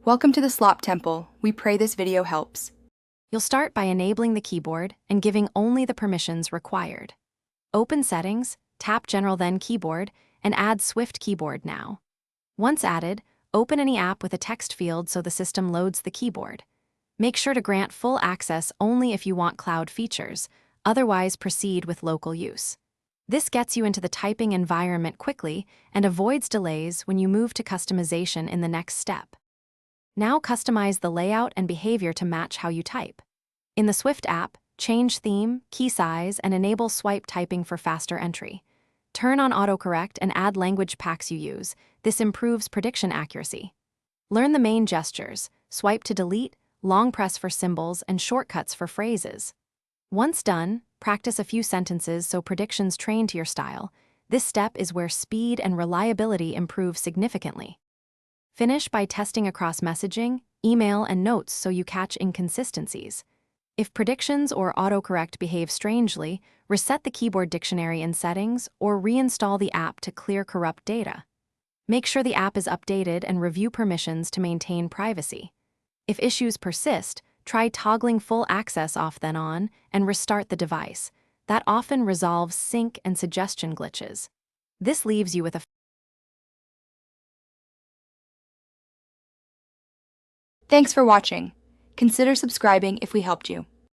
Welcome to the Slop Temple. We pray this video helps. You'll start by enabling the keyboard and giving only the permissions required. Open Settings, tap General then Keyboard, and add Swift Keyboard now. Once added, open any app with a text field so the system loads the keyboard. Make sure to grant full access only if you want cloud features, otherwise proceed with local use. This gets you into the typing environment quickly and avoids delays when you move to customization in the next step. Now customize the layout and behavior to match how you type. In the Swift app, change theme, key size, and enable swipe typing for faster entry. Turn on autocorrect and add language packs you use. This improves prediction accuracy. Learn the main gestures: swipe to delete, long press for symbols, and shortcuts for phrases. Once done, practice a few sentences so predictions train to your style. This step is where speed and reliability improve significantly. Finish by testing across messaging, email, and notes so you catch inconsistencies. If predictions or autocorrect behave strangely, reset the keyboard dictionary in settings or reinstall the app to clear corrupt data. Make sure the app is updated and review permissions to maintain privacy. If issues persist, try toggling full access off then on and restart the device. That often resolves sync and suggestion glitches. This leaves you with a Thanks for watching. Consider subscribing if we helped you.